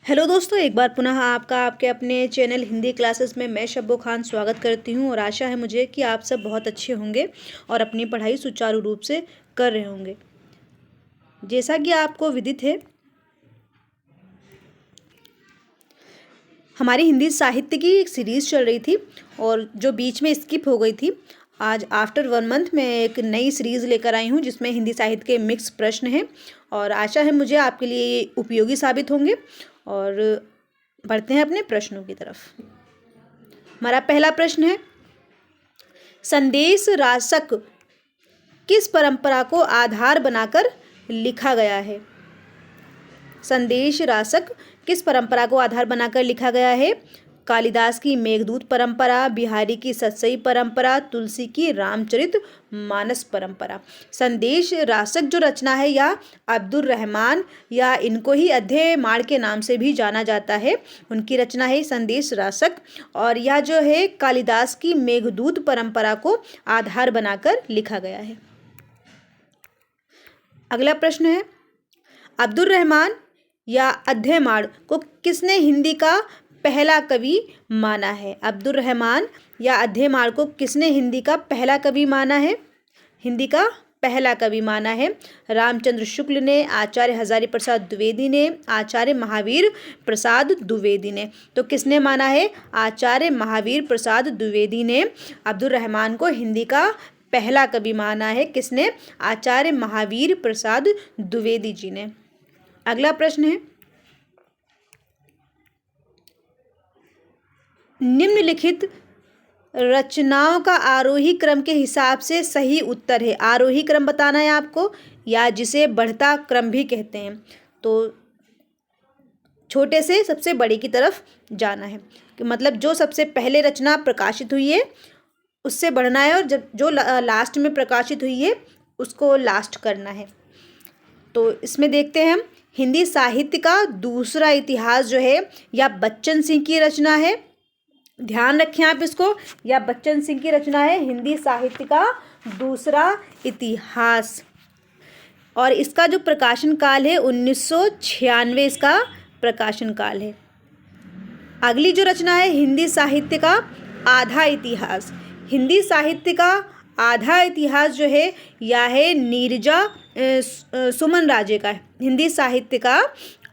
Hello दोस्तों, एक बार पुनः आपका आपके अपने चैनल हिंदी क्लासेस में मैं शब्बो खान स्वागत करती हूं और आशा है मुझे कि आप सब बहुत अच्छे होंगे और अपनी पढ़ाई सुचारू रूप से कर रहे होंगे। जैसा कि आपको विदित है, हमारी हिंदी साहित्य की एक सीरीज़ चल रही थी और जो बीच में स्किप हो गई थी। आज आफ्टर 1 मंथ मैं एक नई सीरीज़ लेकर आई हूँ जिसमें हिंदी साहित्य के मिक्स प्रश्न हैं और आशा है मुझे आपके लिए ये उपयोगी साबित होंगे। और बढ़ते हैं अपने प्रश्नों की तरफ। हमारा पहला प्रश्न है, संदेश रासक किस परंपरा को आधार बनाकर लिखा गया है? संदेश रासक किस परंपरा को आधार बनाकर लिखा गया है? कालिदास की मेघदूत परंपरा, बिहारी की सतसई परंपरा, तुलसी की रामचरित मानस परंपरा। संदेश रासक जो रचना है यह अब्दुल रहमान या इनको ही अध्ययमाण के नाम से भी जाना जाता है, उनकी रचना है संदेश रासक और यह जो है कालिदास की मेघदूत परंपरा को आधार बनाकर लिखा गया है। अगला प्रश्न है, अब्दुल रहमान या अध्ययमाण को किसने हिंदी का पहला कवि माना है? अब्दुल रहमान या अध्ययमाण को किसने हिंदी का पहला कवि माना है? हिंदी का पहला कवि माना है रामचंद्र शुक्ल ने, आचार्य हजारी प्रसाद द्विवेदी ने, आचार्य महावीर प्रसाद द्विवेदी ने। तो किसने माना है? आचार्य महावीर प्रसाद द्विवेदी ने अब्दुल रहमान को हिंदी का पहला कवि माना है। किसने? आचार्य महावीर प्रसाद द्विवेदी जी ने। अगला प्रश्न है, निम्नलिखित रचनाओं का आरोही क्रम के हिसाब से सही उत्तर है। आरोही क्रम बताना है आपको या जिसे बढ़ता क्रम भी कहते हैं। तो छोटे से सबसे बड़ी की तरफ जाना है कि मतलब जो सबसे पहले रचना प्रकाशित हुई है उससे बढ़ना है और जब जो लास्ट में प्रकाशित हुई है उसको लास्ट करना है। तो इसमें देखते हैं हम, हिंदी साहित्य का दूसरा इतिहास जो है या बच्चन सिंह की रचना है। ध्यान रखें आप इसको, या बच्चन सिंह की रचना है हिंदी साहित्य का दूसरा इतिहास और इसका जो प्रकाशन काल है 1996 इसका प्रकाशन काल है। अगली जो रचना है हिंदी साहित्य का आधा इतिहास। हिंदी साहित्य का आधा इतिहास जो है यह है नीरजा सुमन राजे का है। हिंदी साहित्य का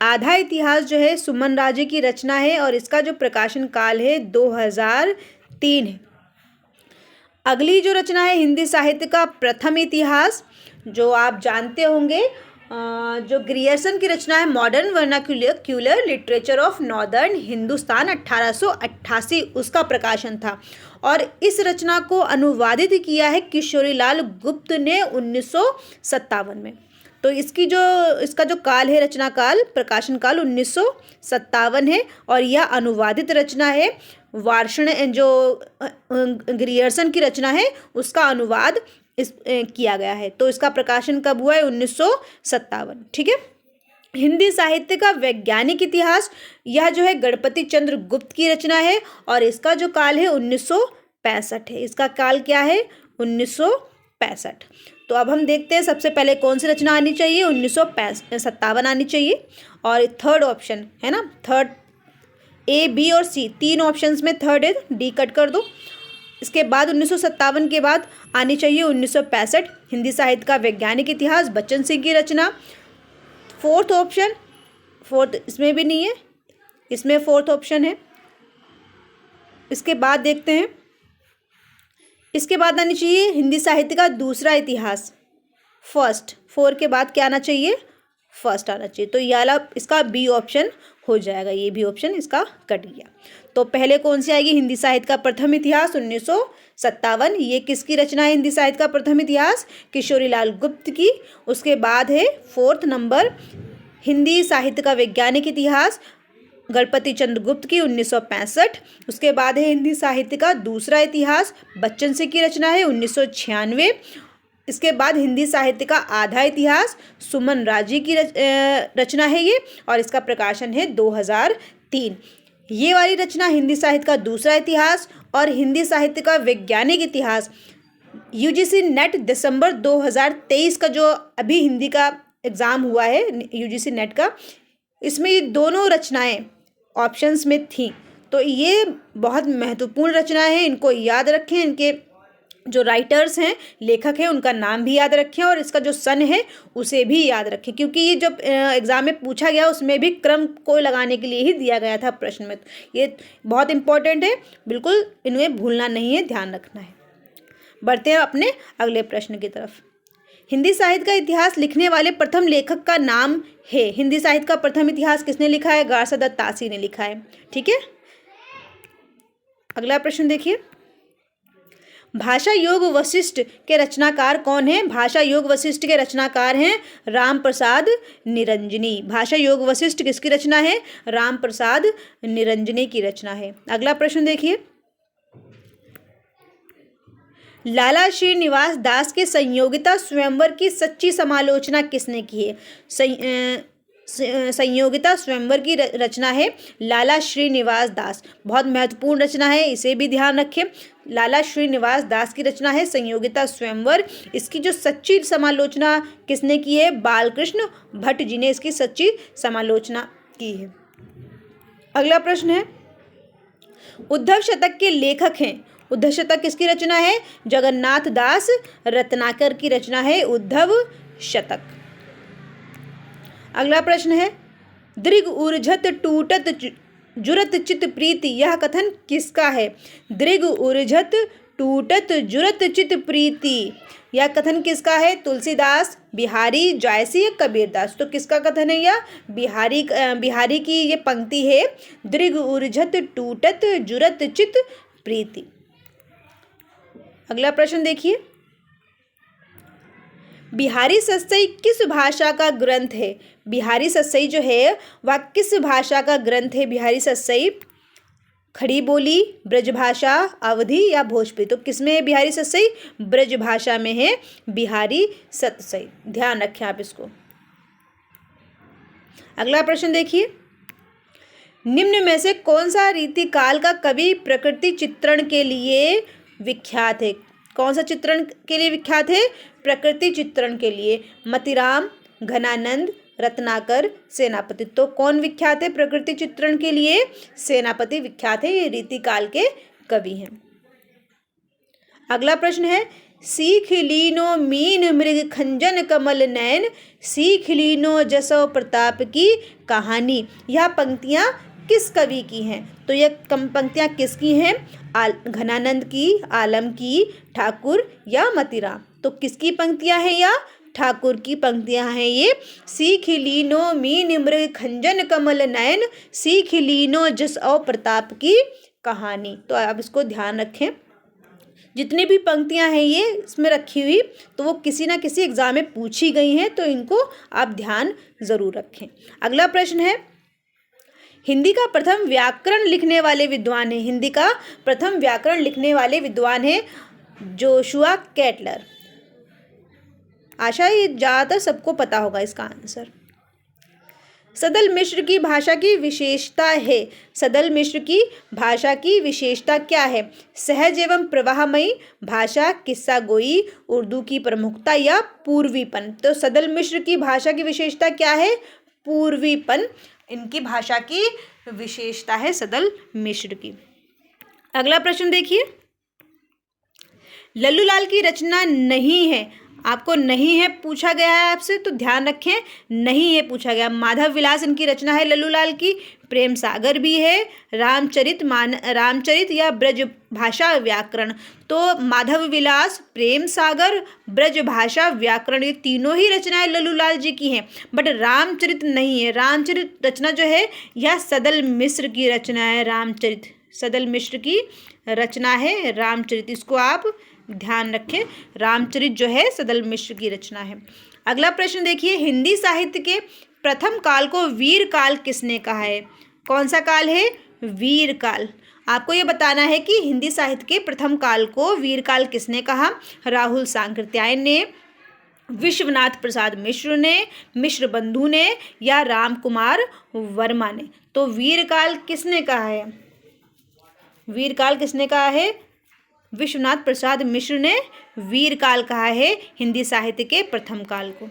आधा इतिहास जो है सुमन राजे की रचना है और इसका जो प्रकाशन काल है 2003 है। अगली जो रचना है हिंदी साहित्य का प्रथम इतिहास, जो आप जानते होंगे, जो ग्रियर्सन की रचना है modern vernacular literature of northern Hindustan 1888, उसका प्रकाशन था और इस रचना को अनुवादित किया है किशोरीलाल गुप्त ने 1957 में। तो इसका जो काल है, रचना काल, प्रकाशन काल 1957 है और यह अनुवादित रचना है। वार्ष्ण जो ग्रियर्सन की रचना है उसका अनुवाद किया गया है। तो इसका प्रकाशन कब हुआ है? 1957। ठीक है। हिंदी साहित्य का वैज्ञानिक इतिहास, यह जो है गणपति चंद्र गुप्त की रचना है और इसका जो काल है 1965 है। इसका काल क्या है? 1965। तो अब हम देखते हैं सबसे पहले कौन सी रचना आनी चाहिए? 1957 आनी चाहिए। और थर्ड ऑप्शन है ना, थर्ड ए, बी और सी तीन ऑप्शंस में थर्ड है, डी कट कर दो। इसके बाद 1957 के बाद आनी चाहिए 1965 हिंदी साहित्य का वैज्ञानिक इतिहास, बच्चन सिंह की रचना। फोर्थ ऑप्शन, फोर्थ इसमें भी नहीं है, इसमें फोर्थ ऑप्शन है। इसके बाद देखते हैं, इसके बाद आनी चाहिए हिंदी साहित्य का दूसरा इतिहास, फर्स्ट। फोर के बाद क्या आना चाहिए? फर्स्ट आना चाहिए। तो ये इसका बी ऑप्शन हो जाएगा, ये भी ऑप्शन इसका कट गया। तो पहले कौन सी आएगी? हिंदी साहित्य का प्रथम इतिहास 1957। ये किसकी रचना है? हिंदी साहित्य का प्रथम इतिहास किशोरीलाल गुप्त की। उसके बाद है फोर्थ नंबर हिंदी साहित्य का वैज्ञानिक इतिहास गणपति चंद्र गुप्त की 1965। उसके बाद है हिंदी साहित्य का दूसरा इतिहास, बच्चन सिंह की रचना है 1996। इसके बाद हिंदी साहित्य का आधा इतिहास सुमन राजे की रचना है ये और इसका प्रकाशन है 2003। ये वाली रचना हिंदी साहित्य का दूसरा इतिहास और हिंदी साहित्य का वैज्ञानिक इतिहास यूजीसी नेट दिसंबर 2023 का जो अभी हिंदी का एग्ज़ाम हुआ है यूजीसी नेट का, इसमें ये दोनों रचनाएं ऑप्शंस में थी, तो ये बहुत महत्वपूर्ण रचनाएं हैं, इनको याद रखें। इनके जो राइटर्स हैं, लेखक हैं, उनका नाम भी याद रखें और इसका जो सन है उसे भी याद रखें, क्योंकि ये जब एग्ज़ाम में पूछा गया उसमें भी क्रम को लगाने के लिए ही दिया गया था प्रश्न में। तो ये बहुत इंपॉर्टेंट है, बिल्कुल इन्हें भूलना नहीं है, ध्यान रखना है। बढ़ते हैं अपने अगले प्रश्न की तरफ। हिंदी साहित्य का इतिहास लिखने वाले प्रथम लेखक का नाम है। हिंदी साहित्य का प्रथम इतिहास किसने लिखा है? गारसा दत्त तासी ने लिखा है। ठीक है, अगला प्रश्न देखिए। भाषा योग वशिष्ठ के रचनाकार कौन हैं? भाषा योग वशिष्ठ के रचनाकार हैं राम प्रसाद निरंजनी। भाषा योग वशिष्ठ किसकी रचना है? राम प्रसाद निरंजनी की रचना है। अगला प्रश्न देखिए। लाला श्रीनिवास दास के संयोगिता स्वयंवर की सच्ची समालोचना किसने की है? संयोगिता स्वयंवर की रचना है लाला श्रीनिवास दास। बहुत महत्वपूर्ण रचना है, इसे भी ध्यान रखें। लाला श्रीनिवास दास की रचना है संयोगिता स्वयंवर। इसकी जो सच्ची समालोचना किसने की है? बालकृष्ण भट्ट जी ने इसकी सच्ची समालोचना की है। अगला प्रश्न है, उद्धव शतक के लेखक हैं। उद्धव शतक किसकी रचना है? जगन्नाथ दास रत्नाकर की रचना है उद्धव शतक। अगला प्रश्न है, दृग ऊर्जत टूटत जुरत चित प्रीति, यह कथन किसका है? दृग ऊर्जत टूटत जुरत चित प्रीति, यह कथन किसका है? तुलसीदास, बिहारी, जायसी या कबीरदास। तो किसका कथन है? यह बिहारी की ये पंक्ति है, दृग ऊर्जत टूटत जुरत चित प्रीति। अगला प्रश्न देखिए। बिहारी सत्सई किस भाषा का ग्रंथ है? बिहारी सत्सई जो है वह किस भाषा का ग्रंथ है? बिहारी सत्सई खड़ी बोली, ब्रजभाषा, अवधी या भोजपुरी। तो किसमें है बिहारी सत्सई? ब्रजभाषा में है बिहारी सत्सई, ध्यान रखें आप इसको। अगला प्रश्न देखिए। निम्न में से कौन सा रीतिकाल का कवि प्रकृति चित्रण के लिए विख्यात है? कौन सा चित्रण के लिए विख्यात है? प्रकृति चित्रण के लिए। मतिराम, घनानंद, रत्नाकर, सेनापति। तो कौन विख्यात है प्रकृति चित्रण के लिए? सेनापति विख्यात है, ये रीतिकाल के कवि हैं। अगला प्रश्न है, सीख लीनो मीन मृग खंजन कमल नयन, सीख लीनो जसो प्रताप की कहानी, यह पंक्तियां किस कवि की हैं? तो यह पंक्तियां किसकी हैं? घनानंद की, आलम की, ठाकुर या मतिराम। तो किसकी पंक्तियां हैं? या ठाकुर की पंक्तियां हैं ये। सीख लीनो मीन मृग खंजन कमल नयन, सीख लीनो जस और प्रताप की कहानी। तो आप इसको ध्यान रखें, जितनी भी पंक्तियां हैं ये इसमें रखी हुई, तो वो किसी ना किसी एग्जाम में पूछी गई हैं, तो इनको आप ध्यान जरूर रखें। अगला प्रश्न है, हिंदी का प्रथम व्याकरण लिखने वाले विद्वान है। हिंदी का प्रथम व्याकरण लिखने वाले विद्वान है जोशुआ केटलर। आशा ये ज़्यादातर सबको पता होगा इसका आंसर। सदल मिश्र की भाषा की विशेषता है। सदल मिश्र की भाषा की विशेषता क्या है? सहज एवं प्रवाहमयी भाषा, किस्सा गोई, उर्दू की प्रमुखता या पूर्वीपन। तो सदल मिश्र की भाषा की विशेषता क्या है? पूर्वीपन इनकी भाषा की विशेषता है सदल मिश्र की। अगला प्रश्न देखिए। लल्लूलाल की रचना नहीं है, आपको नहीं है पूछा गया है आपसे, तो ध्यान रखें, नहीं है पूछा गया। माधव विलास इनकी रचना है लल्लूलाल की। प्रेम सागर भी है, रामचरित या ब्रज भाषा व्याकरण। तो माधव विलास, प्रेम सागर, ब्रज भाषा व्याकरण, ये तीनों ही रचनाएं लल्लूलाल जी की हैं, बट रामचरित नहीं है। रामचरित रचना जो है यह सदल मिश्र की रचना है। रामचरित सदल मिश्र की रचना है रामचरित, इसको आप ध्यान रखें। रामचरित जो है सदल मिश्र की रचना है। अगला प्रश्न देखिए। हिंदी साहित्य के प्रथम काल को वीर काल किसने कहा है? कौन सा काल है? वीर काल। आपको ये बताना है कि हिंदी साहित्य के प्रथम काल को वीर काल किसने कहा? राहुल सांकृत्यायन ने, विश्वनाथ प्रसाद मिश्र ने, मिश्र बंधु ने या राम कुमार वर्मा ने। तो वीर काल किसने कहा है? वीर काल किसने कहा है? विश्वनाथ प्रसाद मिश्र ने वीर काल कहा है हिंदी साहित्य के प्रथम काल को।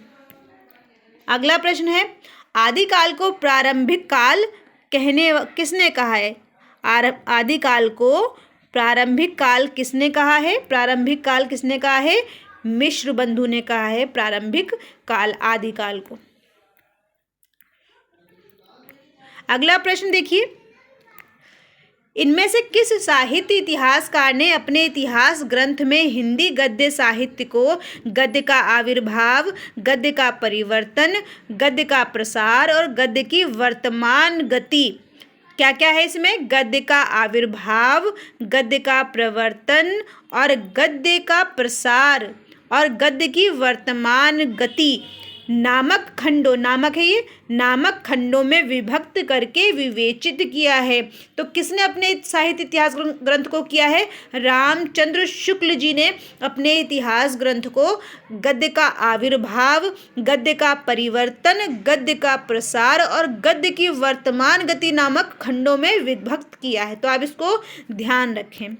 अगला प्रश्न है, आदिकाल को प्रारंभिक काल किसने कहा है? आदिकाल को प्रारंभिक काल किसने कहा है? प्रारंभिक काल किसने कहा है? मिश्र बंधु ने कहा है प्रारंभिक काल, आदिकाल को। अगला प्रश्न देखिए, इनमें से किस साहित्य इतिहासकार ने अपने इतिहास ग्रंथ में हिंदी गद्य साहित्य को गद्य का आविर्भाव, गद्य का परिवर्तन, गद्य का प्रसार और गद्य की वर्तमान गति, क्या क्या है इसमें? गद्य का आविर्भाव, गद्य का प्रवर्तन और गद्य का प्रसार और गद्य की वर्तमान गति नामक खंडों, नामक है ये, नामक खंडों में विभक्त करके विवेचित किया है। तो किसने अपने साहित्य इतिहास ग्रंथ को किया है? रामचंद्र शुक्ल जी ने अपने इतिहास ग्रंथ को गद्य का आविर्भाव, गद्य का परिवर्तन, गद्य का प्रसार और गद्य की वर्तमान गति नामक खंडों में विभक्त किया है। तो आप इसको ध्यान रखें।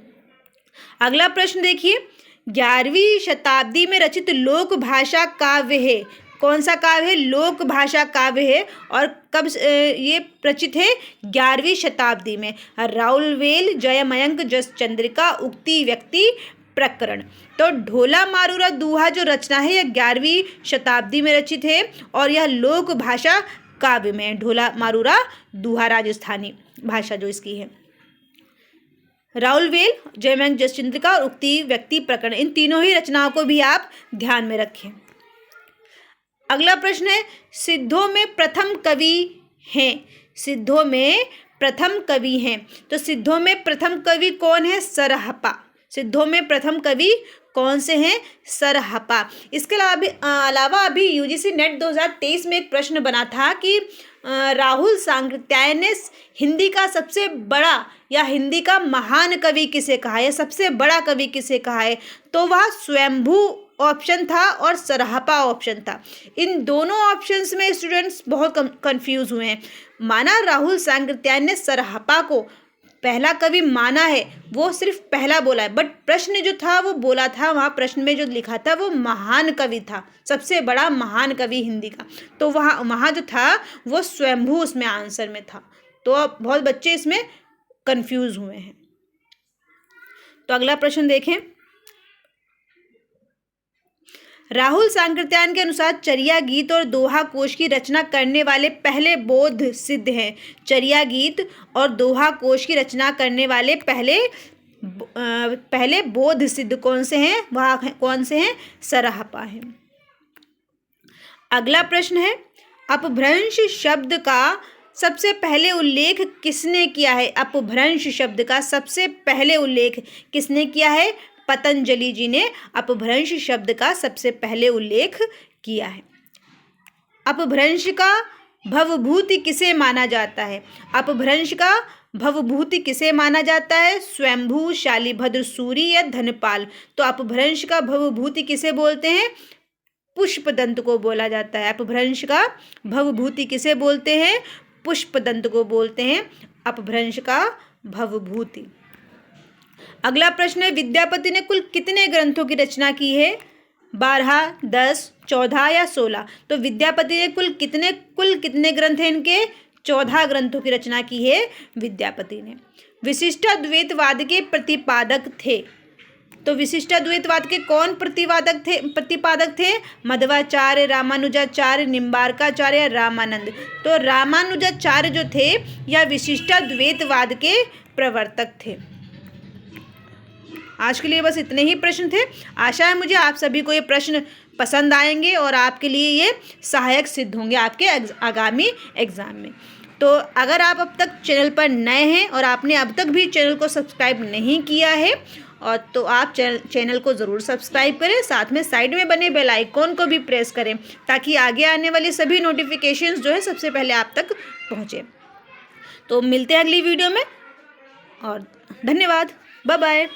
अगला प्रश्न देखिए, 11वीं शताब्दी में रचित लोक भाषा काव्य है, कौन सा काव्य है? लोक भाषा काव्य है। और कब ये रचित है? 11वीं शताब्दी में। राउलवेल, जयमयंक, जस चंद्रिका, उक्ति व्यक्ति प्रकरण। तो ढोला मारूरा दूहा जो रचना है यह 11वीं शताब्दी में रचित है और यह लोक भाषा काव्य में। ढोला मारूरा दूहा राजस्थानी भाषा जो इसकी है। राउलवेल, जयमयंक, जस चंद्रिका और उक्ति व्यक्ति प्रकरण, इन तीनों ही रचनाओं को भी आप ध्यान में रखें। अगला प्रश्न है, सिद्धों में प्रथम कवि हैं, सिद्धों में प्रथम कवि हैं। तो सिद्धों में प्रथम कवि कौन है? सरहपा। सिद्धों में प्रथम कवि कौन से हैं? सरहपा। इसके अलावा अभी यूजीसी नेट 2023 में एक प्रश्न बना था कि राहुल सांकृत्यायन ने हिंदी का सबसे बड़ा या हिंदी का महान कवि किसे कहा है, सबसे बड़ा कवि किसे कहा है? तो वह स्वयंभू ऑप्शन था और सरहपा ऑप्शन था। इन दोनों ऑप्शंस में स्टूडेंट्स बहुत कंफ्यूज हुए हैं। माना राहुल सांकृत्यायन ने सरहपा को पहला कवि माना है, वो सिर्फ पहला बोला है, बट प्रश्न जो था वो बोला था, वहाँ प्रश्न में जो लिखा था वो महान कवि था, सबसे बड़ा महान कवि हिंदी का। तो वहाँ जो था वो स्वयंभू उसमें आंसर में था। तो अब बहुत बच्चे इसमें कंफ्यूज हुए हैं। तो अगला प्रश्न देखें, राहुल सांकृत्यायन के अनुसार चरिया गीत और दोहा कोश की रचना करने वाले पहले बौद्ध सिद्ध हैं। चरिया गीत और दोहा कोश की रचना करने वाले पहले बौद्ध सिद्ध कौन से हैं? वह कौन से हैं? सरहपा हैं। अगला प्रश्न है, अपभ्रंश शब्द का सबसे पहले उल्लेख किसने किया है? अपभ्रंश शब्द का सबसे पहले उल्लेख किसने किया है? पतंजलि जी ने अपभ्रंश शब्द का सबसे पहले उल्लेख किया है। अपभ्रंश का भवभूति किसे माना जाता है? अपभ्रंश का भवभूति किसे माना जाता है? स्वयंभू, शालिभद्र सूरी या धनपाल। तो अपभ्रंश का भवभूति किसे बोलते हैं? पुष्पदंत को बोला जाता है। अपभ्रंश का भवभूति किसे बोलते हैं? पुष्पदंत को बोलते हैं अपभ्रंश का भवभूति। अगला प्रश्न है, विद्यापति ने कुल कितने ग्रंथों की रचना की है? 12, 10, 14 या 16। तो विद्यापति ने कुल कितने ग्रंथ हैं इनके? 14 ग्रंथों की रचना की है विद्यापति ने। विशिष्टाद्वैतवाद के प्रतिपादक थे। तो विशिष्टाद्वैतवाद के कौन प्रतिपादक थे? मध्वाचार्य, रामानुजाचार्य, निम्बार्काचार्य, रामानंद। तो रामानुजाचार्य जो थे यह विशिष्टाद्वैतवाद के प्रवर्तक थे। आज के लिए बस इतने ही प्रश्न थे। आशा है मुझे आप सभी को ये प्रश्न पसंद आएंगे और आपके लिए ये सहायक सिद्ध होंगे आपके आगामी एग्जाम में। तो अगर आप अब तक चैनल पर नए हैं और आपने अब तक भी चैनल को सब्सक्राइब नहीं किया है और तो आप चैनल को ज़रूर सब्सक्राइब करें, साथ में साइड में बने बेल आइकॉन को भी प्रेस करें ताकि आगे आने वाली सभी नोटिफिकेशंस जो है सबसे पहले आप तक पहुँचे। तो मिलते हैं अगली वीडियो में और धन्यवाद। Bye bye.